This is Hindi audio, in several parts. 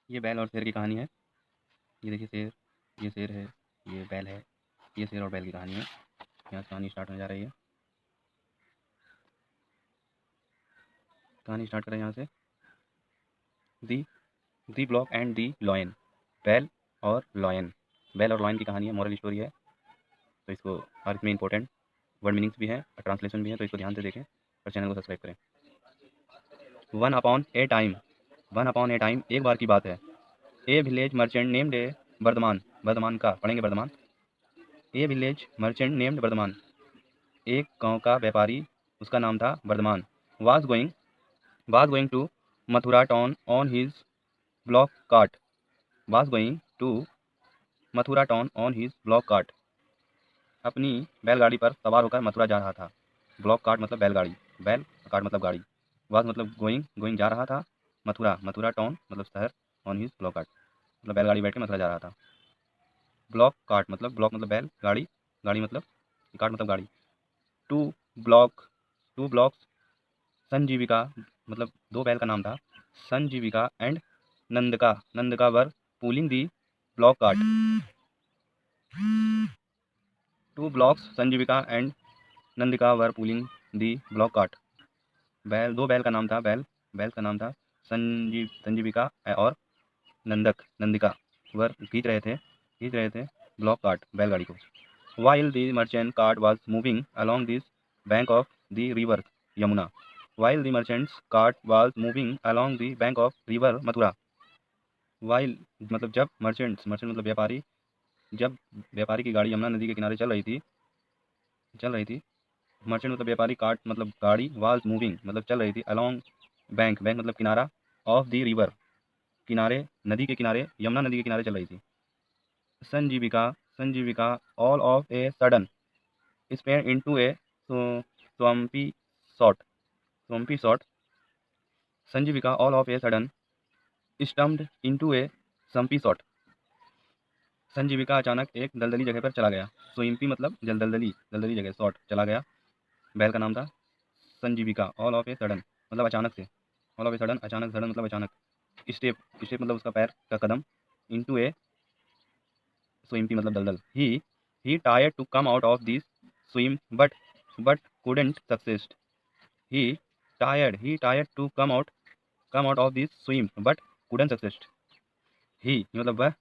ये बैल और शेर की कहानी है। ये देखिए शेर, ये शेर है, ये बैल है, ये शेर और बैल की कहानी है। यहाँ से कहानी स्टार्ट होने जा रही है। कहानी स्टार्ट करें यहाँ से। दी दी ब्लॉक एंड दी लॉयन। बैल और लॉयन। बैल और लॉयन की कहानी है, मॉरल स्टोरी है। तो इसको और इसमें इंपॉर्टेंट वर्ड मीनिंग्स भी हैं और ट्रांसलेशन भी है, तो इसको ध्यान से देखें और चैनल को सब्सक्राइब करें। Once upon a time. Once upon a time, एक बार की बात है। A village merchant named a Vardhaman. Vardhaman का पढ़ेंगे Vardhaman. A village merchant named Vardhaman. एक गांव का व्यापारी, उसका नाम था Vardhaman. Was going to Mathura town on his bullock cart. Was going to Mathura town on his bullock cart. अपनी बैलगाड़ी पर सवार होकर मथुरा जा रहा था। ब्लॉक कार्ट मतलब बैलगाड़ी, बैल कार्ट मतलब गाड़ी। वाज मतलब गोइंग, गोइंग जा रहा था। मथुरा, मथुरा टाउन मतलब शहर, ऑन हिज ब्लॉक कार्ट मतलब बैलगाड़ी बैठ के मथुरा जा रहा था। ब्लॉक कार्ट मतलब, ब्लॉक मतलब बैल, गाड़ी, गाड़ी मतलब, कार्ट मतलब गाड़ी। Two bullock, two bullocks Sanjivika मतलब दो बैल का नाम था। Sanjivika and Nandaka, Nandaka were pulling the bullock cart. Two bullocks Sanjivika and Nandika were pulling the bullock cart. बैल, दो बैल का नाम था, बैल, बैल का नाम था संजीविका और नंदक, नंदिका वर खींच रहे थे ब्लॉक कार्ट, बैलगाड़ी को। While the merchant cart was moving along this bank of the river Yamuna. While the merchants cart was moving along the bank of river Mathura. While मतलब जब, मर्चेंट्स, मर्चेंट मतलब व्यापारी, जब व्यापारी की गाड़ी यमुना नदी के किनारे चल रही थी। मर्चेंट मतलब व्यापारी, कार्ट मतलब गाड़ी, वाज मूविंग मतलब चल रही थी, अलॉन्ग बैंक, बैंक मतलब किनारा, ऑफ द रिवर किनारे, नदी के किनारे, यमुना नदी के किनारे चल रही थी। Sanjivika, Sanjivika all of a sudden spun into a swampy spot. Swampy spot. Sanjivika all of a sudden stumped into a swampy spot. Sanjivika अचानक एक दलदली जगह पर चला गया। स्वम्पी मतलब दलदली, दलदली जगह, शॉट चला गया। बैल का नाम था संजीविका। ऑल ऑफ ए सडन मतलब अचानक से, ऑल ऑफ ए सडन, अचानक, सडन मतलब अचानक। स्टेप, स्टेप मतलब उसका पैर का कदम। इनटू ए स्विम्पी मतलब दलदल। He tried to come out of this swamp but couldn't success. He tried to come out of this swamp but couldn't success. He मतलब वह,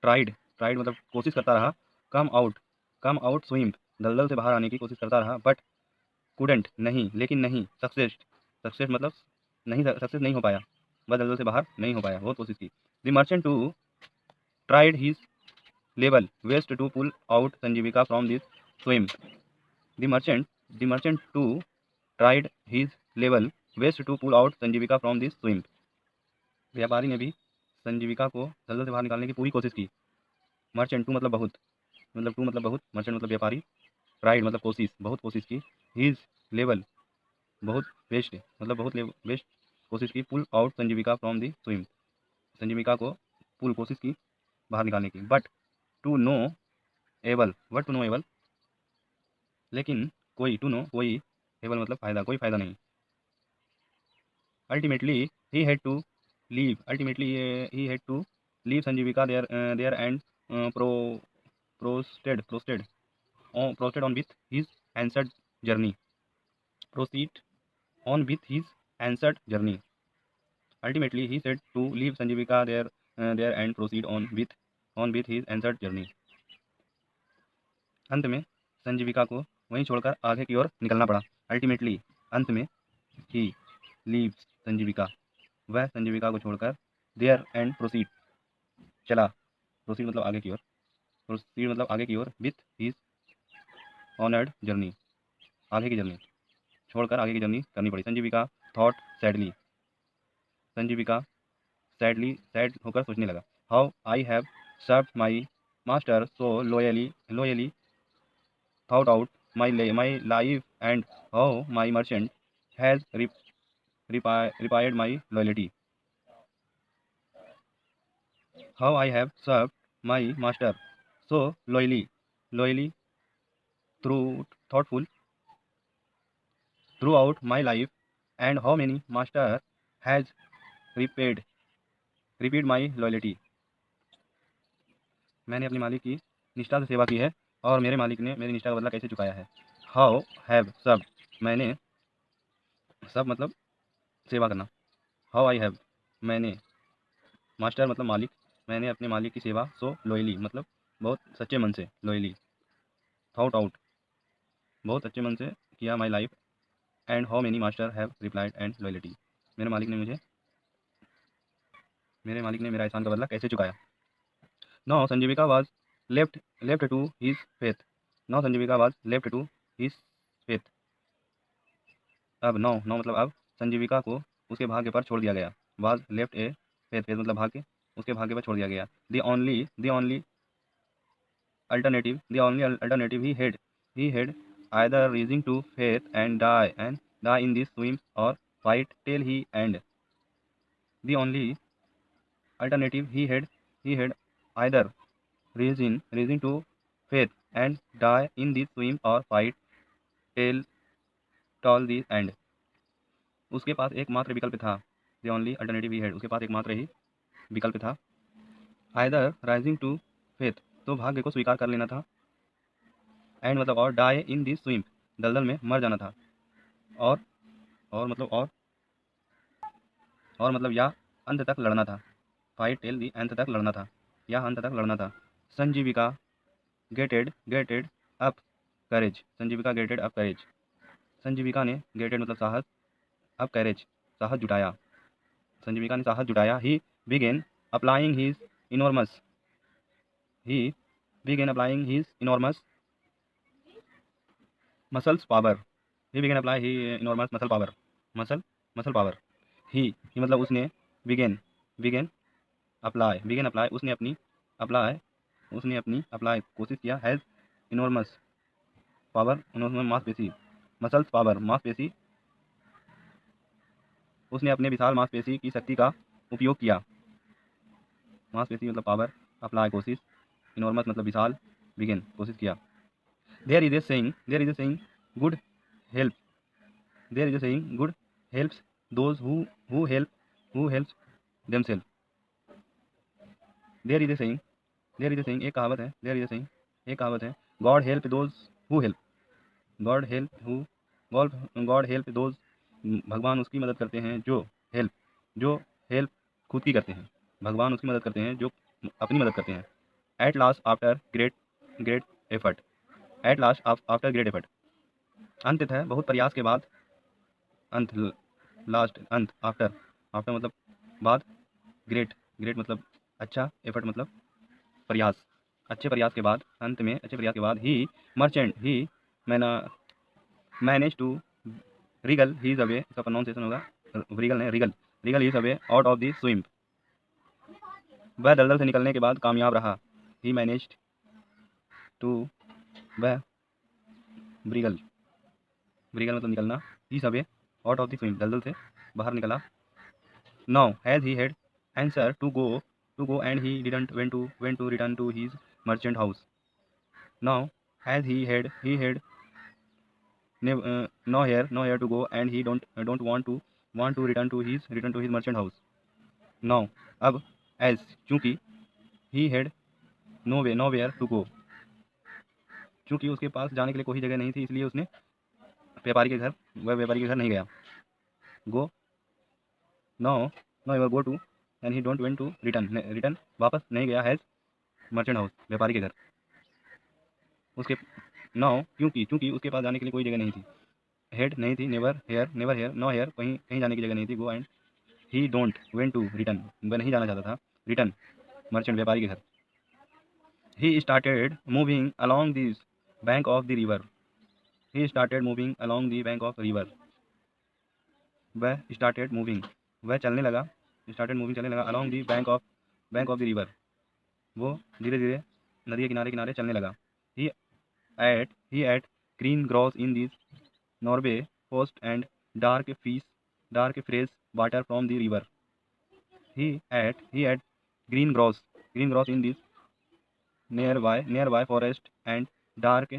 ट्राइड मतलब कोशिश करता रहा। कम आउट स्विम दलदल से बाहर आने की कोशिश करता रहा। बट couldn't नहीं, लेकिन नहीं, सक्सेस, सक्सेस मतलब नहीं, सक्सेस नहीं हो पाया, वह दलदल से बाहर नहीं हो पाया, बहुत कोशिश की। The merchant too tried his level best to pull out Sanjivika from this swamp. The merchant, the merchant too tried his level best to pull out Sanjivika from this swamp. व्यापारी ने भी संजीविका को दलदल से बाहर निकालने की पूरी कोशिश की। मर्चेंट, टू मतलब बहुत, मतलब टू मतलब बहुत, मर्चेंट मतलब व्यापारी, ट्राइड मतलब कोशिश, बहुत कोशिश की। हिज लेवल बहुत, बेस्ट मतलब बहुत बेस्ट कोशिश की। Pull out Sanjivika from the swim, Sanjivika को पुल कोशिश की बाहर निकालने की। बट टू नो एबल, लेकिन कोई, टू नो कोई, एबल मतलब फायदा, कोई फायदा नहीं। Ultimately he had to leave Sanjivika there and pro proceeded on with his answered journey. Proceed on with his answered journey. Ultimately, he said to leave Sanjivika there and proceed on with his answered journey. अंत में संजीविका को वहीं छोड़कर आगे की ओर निकलना पड़ा। अल्टीमेटली, अंत में, ही लीव्स संजीविका, वह संजीविका को छोड़कर, देयर एंड प्रोसीड चला, प्रोसीड मतलब आगे की ओर, प्रोसीड मतलब आगे की ओर, विथ हिज ऑनर्ड जर्नी आगे की जर्नी, छोड़कर आगे की जर्नी करनी पड़ी। Sanjivika thought sadly, Sanjivika sad होकर सोचने लगा। How I have serve my master so loyally thought out my life and how my merchant has repaired my loyalty. How I have serve my master so loyally through thoughtful throughout my life and how many master has repaid repeat my loyalty, मैंने अपने मालिक की निष्ठा से सेवा की है और मेरे मालिक ने मेरी निष्ठा का बदला कैसे चुकाया है। हाउ हैव, सब, मैंने, सब मतलब सेवा करना। हाउ आई हैव, मैंने, मास्टर मतलब मालिक, मैंने अपने मालिक की सेवा सो लॉयली मतलब बहुत सच्चे मन से, लॉयली। थॉट आउट, बहुत अच्छे मन से किया, माई life and how many master have replied and loyalty, मेरे मालिक ने मुझे, मेरे मालिक ने मेरा एहसान का बदला कैसे चुकाया। Now Sanjivika was left left to his faith, now Sanjivika was left to his faith, अब नाउ, नाउ मतलब अब, संजीविका को उसके भाग्य पर छोड़ दिया गया। Was left a faith, faith मतलब भाग्य, उसके भाग्य पर छोड़ दिया गया। The only alternative he had either rising to faith and die in this swim or fight till he end. The only alternative he had either rising to faith and die in this swim or fight till the end. उसके पास एकमात्र विकल्प था। The only alternative he had, उसके पास एकमात्र ही विकल्प था। either rising to faith, तो भाग्य को स्वीकार कर लेना था। एंड मतलब और, डाई इन दिस स्विम, दलदल में मर जाना था। और मतलब और मतलब या अंत तक लड़ना था। फाइट टिल दी, अंत तक लड़ना था या अंत तक लड़ना था। संजीविका गेटेड अप करेज, संजीविका गेटेड अप करेज, संजीविका ने गेटेड मतलब साहस, अप करेज साहस जुटाया, संजीविका ने साहस जुटाया। He began applying his enormous he began applying his enormous muscles power, he began apply he enormous muscle power, muscle power. He मतलब उसने, बिगेन अप्लाई उसने अपनी, अप्लाई कोशिश किया। हैज़ इनॉर्मस पावर, इनॉर्मस मांसपेशी, मसल्स पावर मांसपेशी, उसने अपने विशाल मांसपेशी की शक्ति का उपयोग किया। मांसपेशी मतलब पावर, अप्लाई कोशिश, इनॉर्मस मतलब विशाल, बिगेन कोशिश किया। There is a saying good help, there is a saying good helps those who helps themself. There is a saying एक कहावत है, देयर इज ए सेइंग एक कहावत है। God help those who help, God help who, God help those, भगवान उसकी मदद करते हैं जो हेल्प खुद की करते हैं, भगवान उसकी मदद करते हैं जो अपनी मदद करते हैं। At last after great effort, at last after great effort, अंततः बहुत प्रयास के बाद, अंत, लास्ट अंत, आफ्टर मतलब बाद, ग्रेट मतलब अच्छा, एफर्ट मतलब प्रयास, अच्छे प्रयास के बाद, अंत में अच्छे प्रयास के बाद। He manage to wriggle his away, इसका प्रोनाउंसिएशन होगा wriggle his away out of the swim, वह दलदल से निकलने के बाद कामयाब रहा। ही मैनेज्ड टू, वह, ब्रिगल मतलब निकलना, his away out of the swim दलदल से बाहर निकला। Now has he had answer to go and he didn't went to return to his merchant house. Now has he had no here to go and he don't want to return to his merchant house. Now, अब, as, चूंकि, he had nowhere to go, चूंकि उसके पास जाने के लिए कोई जगह नहीं थी, इसलिए उसने व्यापारी के घर नहीं गया। go, now ever go to and he don't went to return वापस नहीं गया, has merchant house व्यापारी के घर, उसके, now क्योंकि उसके पास जाने के लिए कोई जगह नहीं थी। हेड नहीं थी, नेवर हेयर नो हेयर कहीं जाने की जगह नहीं थी। Go and he don't went to return, वह नहीं जाना चाहता था रिटर्न मर्चेंट व्यापारी के घर। He started moving along the bank of the river, he started moving along the bank of river, वह स्टार्टेड मूविंग, वह चलने लगा, स्टार्टेड मूविंग चलने लगा, along the bank of the river, वो धीरे धीरे नदी के किनारे चलने लगा। He ate green grass in this Norway coast and dark fresh water from the river. He ate green grass in this nearby forest and dark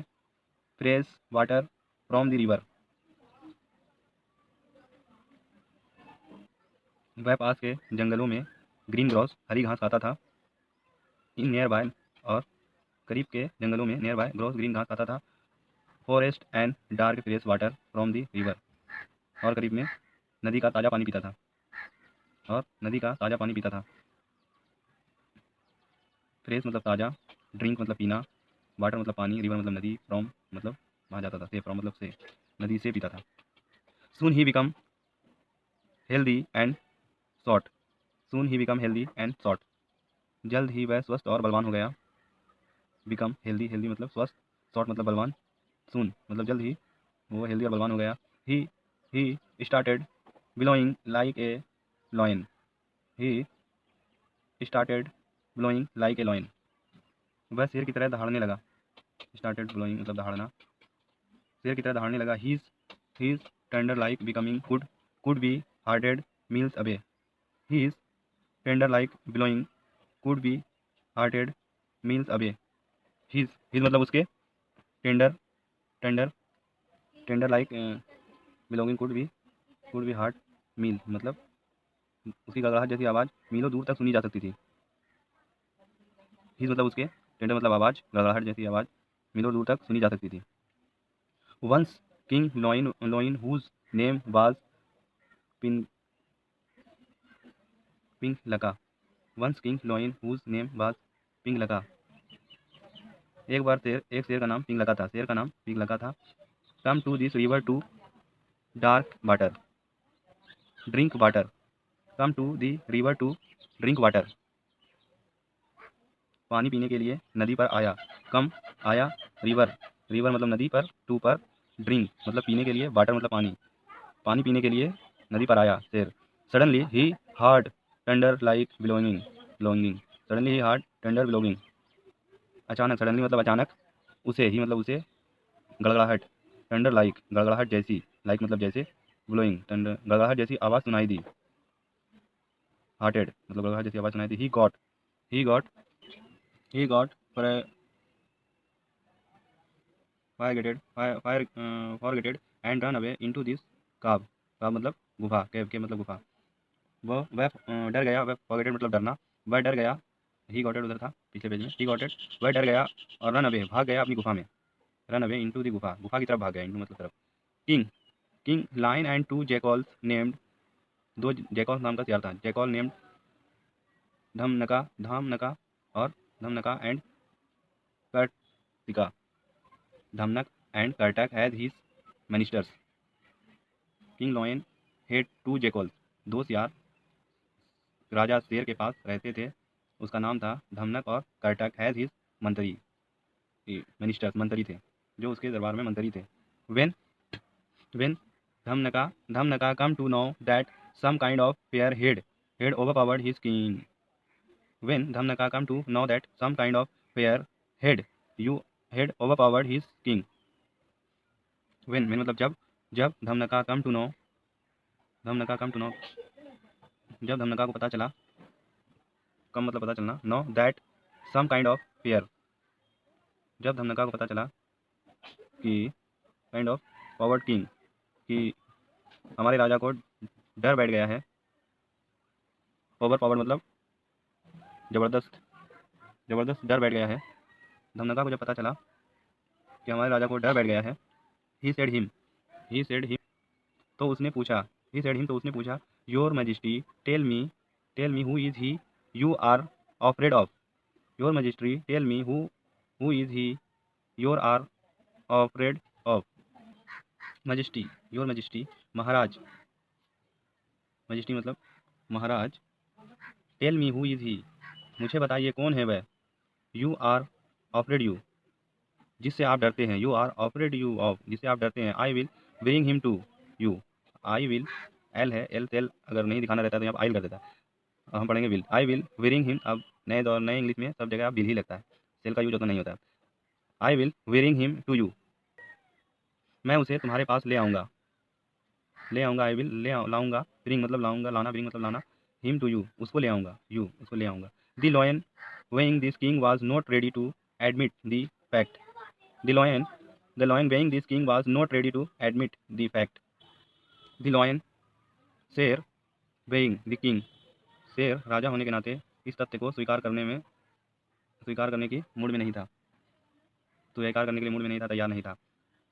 fresh water from the river. वह पास के जंगलों में ग्रीन ग्रॉस हरी घास खाता था। इन नियर बाय और करीब के जंगलों में, नियर बाय ग्रॉस ग्रीन घास खाता था। Forest and dark fresh water from the river, और करीब में नदी का ताज़ा पानी पीता था, और नदी का ताज़ा पानी पीता था। फ्रेश मतलब ताज़ा, ड्रिंक मतलब पीना, वाटर मतलब पानी, रिवर मतलब नदी, फ्रॉम मतलब वहाँ जाता था, से फ्रॉम मतलब से, नदी से पीता था। Soon he become healthy and short, soon he become healthy and short, जल्द ही वह स्वस्थ और बलवान हो गया। बिकम हेल्दी, हेल्दी मतलब स्वस्थ, शॉर्ट मतलब बलवान, सून मतलब जल्द ही वो हेल्दी और बलवान हो गया। He started billowing like a lion, he started blowing like a lion, वह शेर की तरह दहाड़ने लगा। स्टार्टेड ब्लोइंग मतलब दहाड़ना, शेर की तरह दहाड़ने लगा। He is tender like becoming could be hearted miles away, he is tender like bellowing could be hearted miles away, his मतलब उसके, tender tender tender like belonging could be heart, mile मतलब उसकी गड़गड़ाहट जैसी आवाज़ मीलों दूर तक सुनी जा सकती थी। हीज मतलब उसके, टेंडर मतलब आवाज़, गड़गड़ाहट जैसी आवाज़ मीलों दूर तक सुनी जा सकती थी। Once king lion whose name was पिन Pingalaka, once king lion whose name was Pingalaka, एक बार एक शेर का नाम पिंक लका था, शेर का नाम पिंक लका था। Come to this river to dark water drink water, come to the river to drink water, पानी पीने के लिए नदी पर आया। कम आया, रिवर, रिवर मतलब नदी पर, टू पर, ड्रिंक मतलब पीने के लिए, वाटर मतलब पानी, पानी पीने के लिए नदी पर आया शेर। Suddenly he heard tender like belonging belonging, suddenly he heard tender belonging, अचानक, सडनली मतलब अचानक, उसे, ही मतलब उसे, गड़गड़ाहट, टेंडर लाइक गड़गड़ाहट जैसी, लाइक मतलब जैसे, ब्लोइंग टेंडर गड़गड़ाहट जैसी आवाज़ सुनाई दी। हार्टेड मतलब गड़गड़ाहट जैसी आवाज़ सुनाई दी। He got he got frightened and ran away into this cave, cave मतलब गुफा, केव मतलब गुफा, वह डर गया, वह फॉरगेटेड मतलब डरना, वह डर गया, ही गॉटेड उधर था पिछले पेज में, ही गॉटेड वह डर गया, और रन अवे भाग गया अपनी गुफा में, रन अवे इनटू दी गुफा, गुफा की तरफ भाग गया, इनटू मतलब तरफ। King king lion and two jackals named, दो जैकॉल नाम का सियार था, जैकॉल नेम्ड धामनका और Dhamanaka and Kartika, Dhamanak and Kartak has his ministers. King lion had two jackals, दो सियार राजा शेर के पास रहते थे, उसका नाम था धमनक, और कर्टक हैज हिज मंत्री, मिनिस्टर्स मंत्री थे, जो उसके दरबार में मंत्री थे। When when Dhamanaka came to know that some kind of fair had overpowered his king. When Dhamnaka come to know that some kind of fair had overpowered his king. When मतलब जब धमनका come to know, धमनका come to know, जब धमनका को पता चला, कम मतलब पता चलना, no that some kind of fair, जब धमनका को पता चला कि काइंड ऑफ पावर्ड किंग, कि हमारे राजा को डर बैठ गया है, ओवर पावर्ड मतलब ज़बरदस्त, ज़बरदस्त डर बैठ गया है। धमनका को जब पता चला कि हमारे राजा को डर बैठ गया है, ही सेड हिम, तो उसने पूछा, ही सेड हिम तो उसने पूछा, your majesty tell me who is he you are afraid of, your majesty tell me who is he your are afraid of, majesty, your majesty महाराज, मैजेस्टी मतलब महाराज, tell me who is he मुझे बताइए कौन है वह, यू आर अफ्रेड यू जिससे आप डरते हैं, you are afraid you of जिससे आप डरते हैं, I will bring him to you, I will, एल है, एल तेल अगर नहीं दिखाना रहता तो यहाँ आई कर देता, अब हम पढ़ेंगे will, I will bring him, अब नए दौर नए इंग्लिश में सब जगह विल ही लगता है, सेल का यूज उतना नहीं होता। I will bring him to you, मैं उसे तुम्हारे पास ले आऊँगा, आई विल लाऊंगा, ब्रिंग मतलब लाऊंगा, लाना, ब्रिंग मतलब लाना, हिम टू यू उसको ले आऊँगा, यू उसको ले आऊँगा। The lion weighing this king was not ready to admit the fact, the lion weighing this king was not ready to admit the fact, the lion शेर weighing the king शेर राजा होने के नाते इस तथ्य को स्वीकार करने की मूड में नहीं था, स्वीकार करने के लिए मूड में नहीं था, तैयार नहीं था।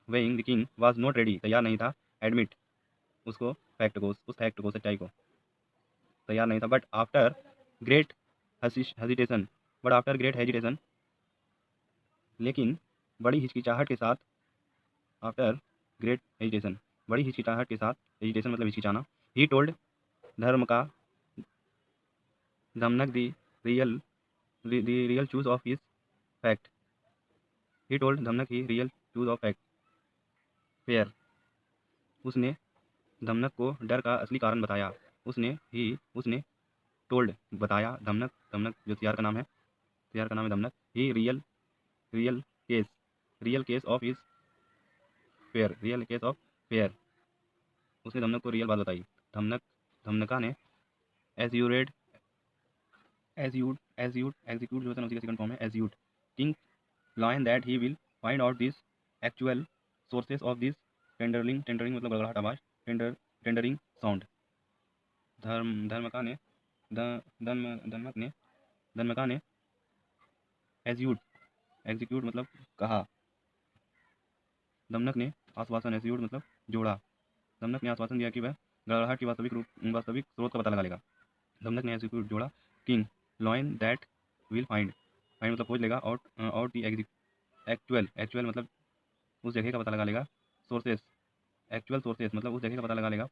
Weighing the king was not ready, तैयार नहीं था। एडमिट, उसको उस फैक्ट को, सच्चाई को तैयार नहीं था। बट आफ्टर ग्रेट हेजिटेशन, लेकिन बड़ी हिचकिचाहट के साथ, आफ्टर ग्रेट हेजिटेशन, बड़ी हिचकिचाहट के साथ, हेजिटेशन मतलब हिचकिचाना, ही टोल्ड धर्म का Dhamanak real choose of his fact, he told Dhamanak he real choose of fact fair, उसने धमनक को डर का असली कारण बताया। उसने टोल्ड बताया, धमनक जो सियार का नाम है, Dhamanak, he real case of his fair, उसने धमनक को रियल बात बताई। धमनका ने एज्यूरेड एग्जीक्यूट जो है उसी का सेकंड फॉर्म है, assured king lion that he will find out this actual sources of this tendering मतलब गड़गड़ाहट आवाज, टेंडरिंग साउंड। धर्मका ने एग्जीक्यूट मतलब कहा, दमनक ने आश्वासन, एज्यूट मतलब जोड़ा, दमनक ने आश्वासन दिया कि वह गड़गड़ाहट की वास्तविक स्रोत का पता लगा लेगा। दमनक ने एग्जीक्यूट जोड़ा, king lion that will find मतलब खोज लेगा, आउट दी एक्चुअल मतलब उस जगह का पता लगा लेगा, सोर्सेस मतलब उस जगह का पता लगा लेगा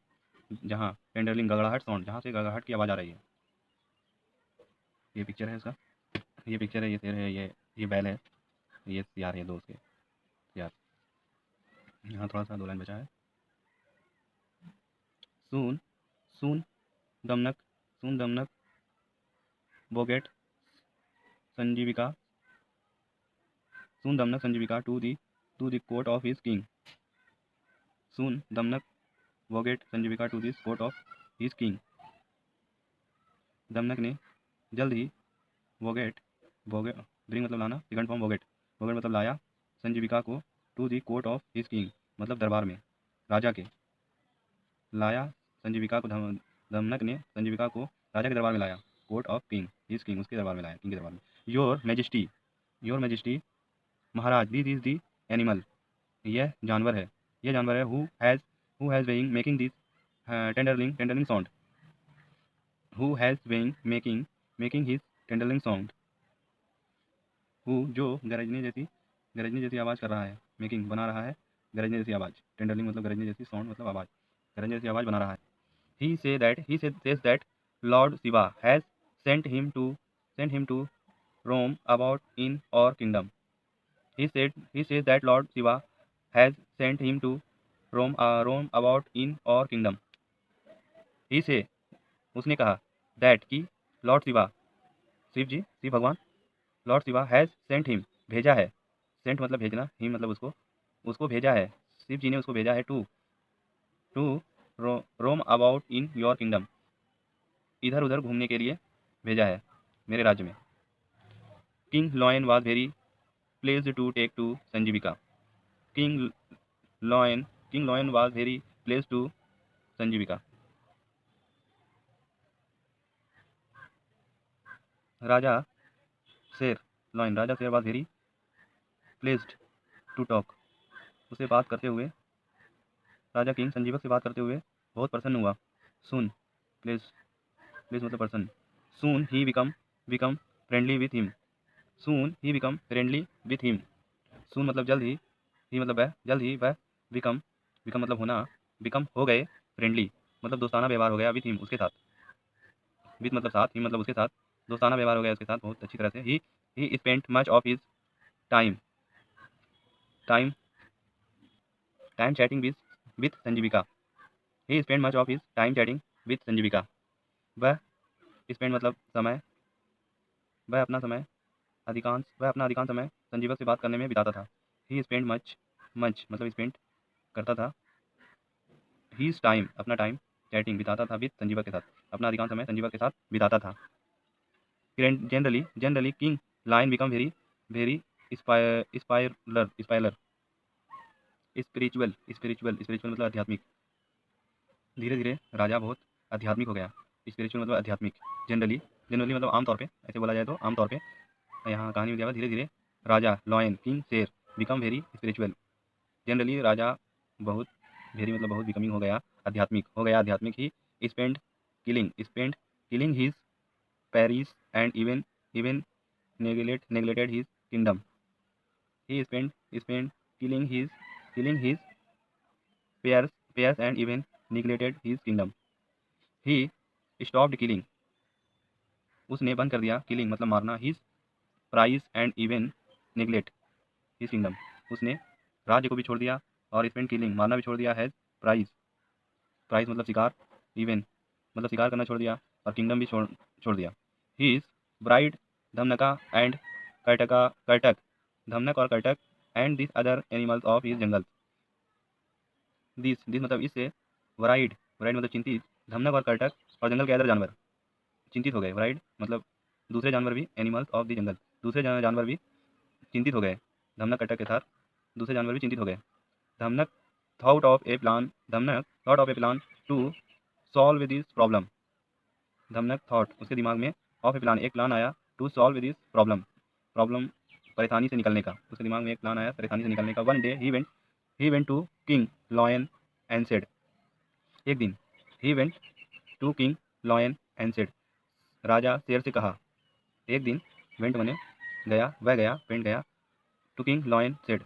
जहाँ टेंडरलिंग गड़गड़ाहट साउंड, जहाँ से गड़गड़ाहट की आवाज़ आ रही है। ये पिक्चर है इसका, ये शेर है, ये बैल है, ये सियार है, दो उसके सियार। यहाँ थोड़ा सा 2 लाइन बचा है। Soon Damanak brought Sanjivika to the court of his king. Soon Damanak वोगेट Sanjivika to this court of his king. Damanak ने जल्द ही वोगेट ब्रिंग मतलब लाना, सेकंड फॉर्म वोगेट मतलब लाया, संजीविका को to the court of his king मतलब दरबार में, राजा के लाया संजीविका को, दमनक ने संजीविका को राजा के दरबार में लाया, court of king his king उसके दरबार में लाया, किंग के दरबार में। योर मैजेस्टी महाराज, दिस इज दी एनिमल, यह जानवर है, who has being making this thundering sound, who has being making his thundering sound, who जो गरजने जैसी आवाज़ कर रहा है, मेकिंग बना रहा है, गरजने जैसी आवाज़, टेंडरलिंग मतलब गरजने जैसी, साउंड मतलब आवाज़, गरजने जैसी आवाज़ बना रहा है। ही says that Lord Shiva has sent him to roam about in our kingdom. He says that Lord Shiva has sent him to roam about in our kingdom. He say, उसने कहा, that कि Lord Shiva, शिव भगवान, Lord Shiva has sent him, भेजा है, sent मतलब भेजना, him मतलब उसको भेजा है, शिव जी ने उसको भेजा है, to roam about in your kingdom, इधर उधर घूमने के लिए भेजा है मेरे राज्य में। King lion was very pleased to take to Sanjivika, king lion was very pleased to Sanjivika. राजा शेर was very pleased to talk, उसे बात करते हुए, राजा किंग संजीवक से बात करते हुए बहुत प्रसन्न हुआ। सून प्लेज मतलब प्रसन्न, soon he become friendly with him, soon मतलब जल्द ही, मतलब वह, जल्द ही वह, बिकम मतलब होना, हो गए, फ्रेंडली मतलब दोस्ताना व्यवहार हो गया, विथ हिम उसके साथ, विथ मतलब साथ, हिम मतलब उसके साथ, दोस्ताना व्यवहार हो गया उसके साथ बहुत अच्छी तरह से। He spent much of his time chatting with Sanjivika, he spend much of his time chatting with Sanjivika, वह स्पेंड मतलब समय, वह अपना अधिकांश समय संजीवक से बात करने में बिताता था। ही स्पेंड मच मतलब स्पेंड करता था, हीज टाइम अपना टाइम, चैटिंग बिताता था, विथ संजीवक के साथ, अपना अधिकांश समय संजीवक के साथ बिताता था। Generally king lion become very spiritual, spiritual मतलब आध्यात्मिक, धीरे धीरे राजा बहुत आध्यात्मिक हो गया। स्पिरिचुअल मतलब आध्यात्मिक, जनरली जनरली मतलब आमतौर पे, ऐसे बोला जाए तो आमतौर पे। यहाँ कहानी में क्या हुआ, धीरे धीरे राजा लॉयन किंग शेर बिकम वेरी स्पिरिचुअल। जनरली राजा बहुत वेरी मतलब बहुत बिकमिंग हो गया, आध्यात्मिक he spend killing his Paris and even neglected his kingdom. He spend killing his peers and even neglected his kingdom. He stopped killing, उसने बंद कर दिया, किलिंग मतलब मारना, his prize and even neglect his kingdom, उसने राज्य को भी छोड़ दिया और स्पेंड किलिंग मारना भी छोड़ दिया, हैज प्राइज मतलब शिकार, इवन मतलब शिकार करना छोड़ दिया, और किंगडम भी छोड़ दिया। His bride Dhamanaka and Kartak Dhamanak और Kartak and this other animals of his jungle. This मतलब इससे, वराइड मतलब चिंतित, धमनक और कर्टक और जंगल के अदर जानवर चिंतित हो गए। वराइड मतलब दूसरे जानवर भी, एनिमल्स ऑफ द जंगल दूसरे जानवर भी चिंतित हो गए, धमनक कर्टक के साथ दूसरे जानवर भी चिंतित हो गए। Dhamanak thought of a plan to solve this problem. Dhamanak thought उसके दिमाग में, ऑफ ए प्लान एक प्लान आया, टू सॉल्व दिस प्रॉब्लम परेशानी से निकलने का, उसके दिमाग में एक प्लान आया परेशानी से निकलने का। One day he went to king lion and said, एक दिन he went to king lion and said, राजा शेर से कहा। एक दिन वेंट बने गया, वह गया, वेंट गया, टू किंग लॉयन सेड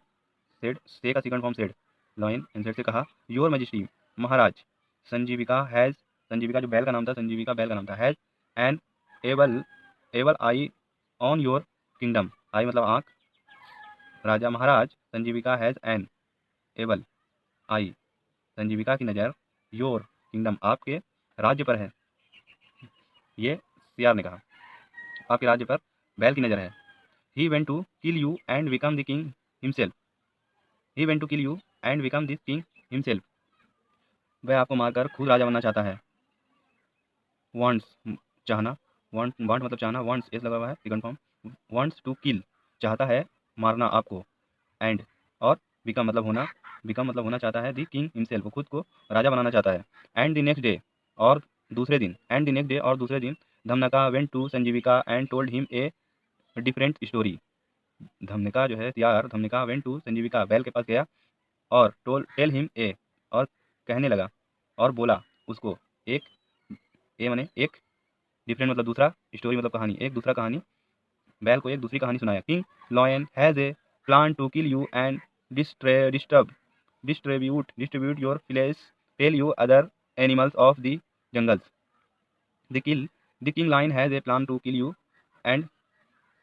से का second form said, lion and said से कहा, योर मैजेस्टी महाराज, संजीविका जो बैल का नाम था, संजीविका बैल का नाम था, has an able eye on your kingdom. Eye मतलब आँख, राजा महाराज Sanjivika has an able eye, Sanjivika की नज़र, योर किंगडम आपके राज्य पर है। ये सियार ने कहा, आपके राज्य पर बैल की नज़र है। He went to kill you and become the king himself. He went to kill you and become this king himself, वह आपको मारकर खुद राजा बनना चाहता है। वांट्स चाहना, वांट मतलब चाहना, वांट्स एस लगा हुआ है second form, wants to kill चाहता है मारना आपको, एंड और बिकम मतलब होना चाहता है, दी किंग हिमसेल्फ वो खुद को राजा बनाना चाहता है। एंड द नेक्स्ट डे और दूसरे दिन Dhamanaka went to Sanjivika and told him a different story. Dhamanika जो है सियार, धमनिका वेंट टू संजीविका बैल के पास गया और टेल हिम ए और कहने लगा और बोला उसको, ए माने एक, डिफरेंट मतलब दूसरा, स्टोरी मतलब कहानी, एक दूसरा कहानी, बैल को एक दूसरी कहानी सुनाया। King lion has a plan to kill you and distribute your flesh, tell you other animals of the jungles. The king lion has a plan to kill you and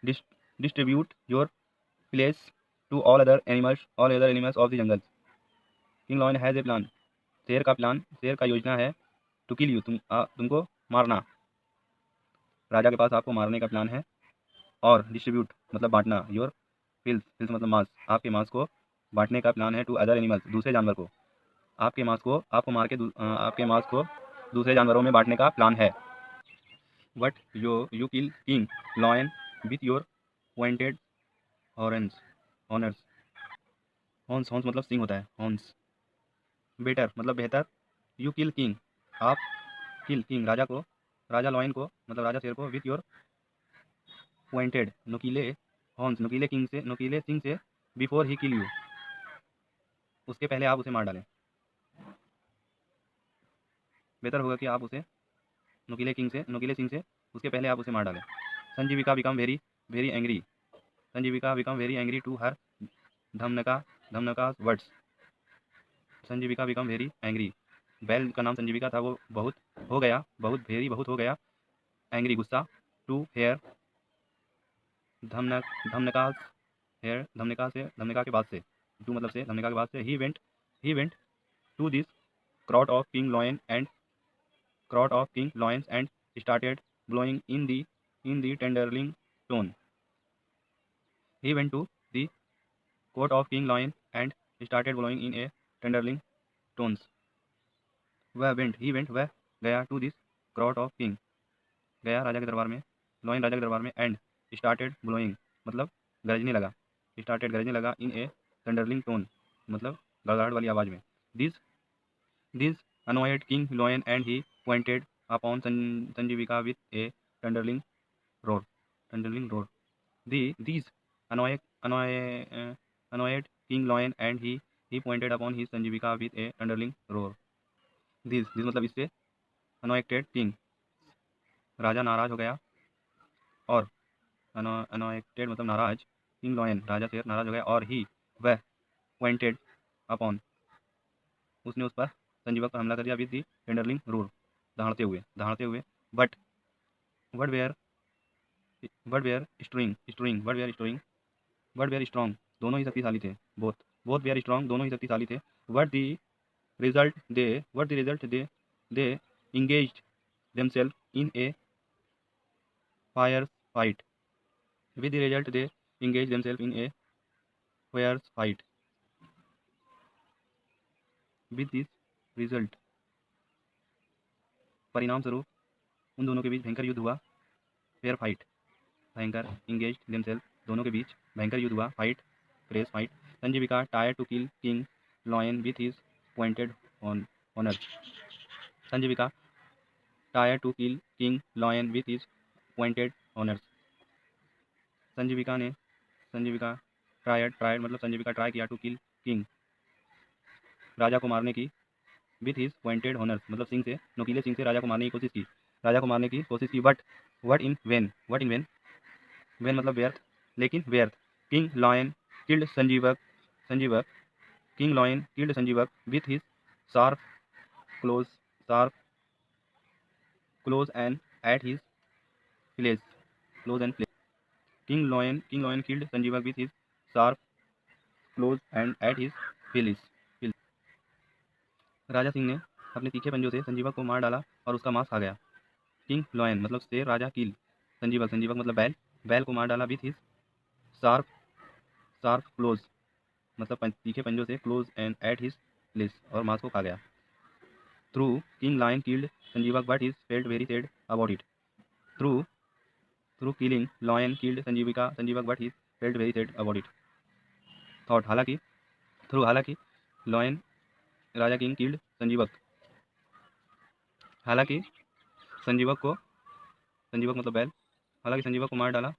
distribute your flesh to all other animals of the jungle. King lion has a plan, शेर का योजना है, टू किल यू तुमको मारना, राजा के पास आपको मारने का प्लान है, और डिस्ट्रीब्यूट मतलब बांटना, योर फिल्स मतलब मांस, आपके मांस को बांटने का प्लान है, टू अदर एनिमल्स दूसरे जानवर को, आपके मांस को आपको मार के आपके मांस को दूसरे जानवरों में बांटने का प्लान है। But you kill king lion with your pointed horns, horns मतलब सिंग होता है, हॉर्न्स। बेटर मतलब बेहतर, यू किल किंग आप किल किंग राजा लॉयन को मतलब राजा शेर को, विथ योर पॉइंटेड नुकीले हॉर्न्स, नुकीले सिंग से, बिफोर ही किल यू उसके पहले आप उसे मार डालें। बेहतर होगा कि आप उसे नुकीले सिंग से उसके पहले आप उसे मार डालें। Sanjivika become very angry to her Dhamanaka words. Sanjivika become very angry, बैल का नाम संजीविका था, वो बहुत हो गया एंग्री गुस्सा, टू हेयर धमनका के बाद से, टू मतलब से, धमनका के बाद से, he went to this crowd of king lions and started blowing in the tenderling tone. He went to the court of king lion and started blowing in a tenderling tones. वह गया to this crowd of king, गया राजा के दरबार में, लॉयन राजा के दरबार में, एंड started blowing मतलब गरजने लगा, गरजने लगा, in a tenderling tone मतलब गड़गड़ाहट वाली आवाज़ में। This annoyed king lion and he pointed upon Sanjivika with a thundering roar. These annoyed King Lion and he pointed upon his Sanjivika with a thundering roar. This मतलब इससे annoyed king राजा नाराज हो गया, और annoyed मतलब नाराज, King Lion राजा शेर नाराज हो गया, और वह pointed upon उसने उस पर संजीवक पर हमला कर दिया with the thundering roar दहाड़ते हुए but what were strong दोनों ही शक्तिशाली थे, both were strong दोनों ही शक्तिशाली थे, what the result they engaged themselves in a fierce fight with the result they engaged themselves in a fierce fight with this result परिणाम स्वरूप उन दोनों के बीच भयंकर युद्ध हुआ, फेयर फाइट भयंकर, इंगेज देमसेल्फ दोनों के बीच भयंकर युद्ध हुआ, fight fresh fight. Sanjivika tire to kill king lion with his pointed honour. Sanjivika tire to kill king lion with his pointed honours. Sanjivika tried मतलब संजीविका ट्राई किया टू किल किंग राजा को मारने की, विथ हिज पॉइंटेड ऑनर्स मतलब सिंह से, नुकीले सिंह से राजा को मारने की कोशिश की बट इन वेन मतलब व्यर्थ, लेकिन व्यर्थ। King lion killed Sanjivak with his sharp claws and ate his place king lion killed Sanjivak with his sharp claws and ate his place. राजा सिंह ने अपने तीखे पंजों से संजीवक को मार डाला और उसका मांस खा गया। किंग लॉयन मतलब शेर राजा किल संजीवक मतलब बैल को मार डाला विथ हिज शार्प क्लोज मतलब तीखे पंजों से, claws and ate his place और मांस को खा गया। Through king lion killed Sanjivak but his felt very sad about it. Through killing lion killed Sanjivak but his felt very sad about it. Thought हालांकि लॉयन राजा किंग किल्ड संजीवक मतलब बैल, हालांकि संजीवक को मार डाला,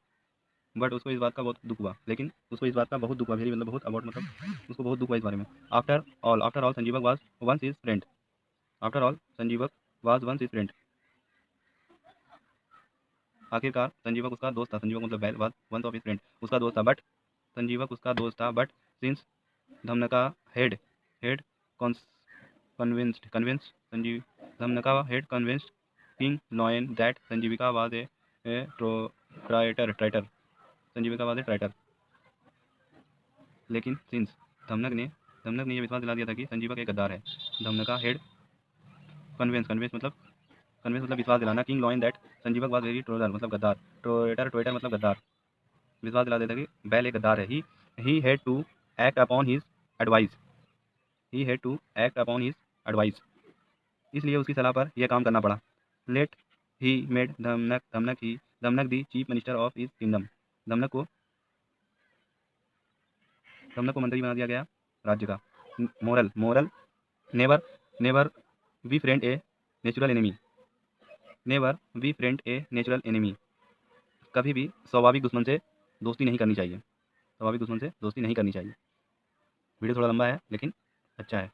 बट उसको इस बात का बहुत दुख हुआ, वेरी मतलब बहुत अबाउट मतलब उसको बहुत दुख हुआ इस बारे में। After all Sanjivak was once his friend. आखिरकार संजीवक उसका दोस्त था, संजीवक मतलब बैल was once of his friend उसका दोस्त था, but since Dhamanaka had convinced king lion that Sanjivika was a traitor लेकिन सिंस धमनक ने यह विश्वास दिला दिया था कि संजीवक एक गद्दार है। धमनका हेड कन्विंस मतलब विश्वास दिलाना, king lion that Sanjivak was very traitor मतलब गद्दार, ट्रोइटर मतलब गद्दार, विश्वास दिला देता कि बैल एक गद्दार है। He had to act upon his advice इसलिए उसकी सलाह पर यह काम करना पड़ा। Late he made Dhamanak the chief minister of his kingdom. Dhamanak को मंत्री बना दिया गया राज्य का। Moral never be friend a natural enemy कभी भी स्वाभाविक दुश्मन से दोस्ती नहीं करनी चाहिए। वीडियो थोड़ा लंबा है लेकिन अच्छा है।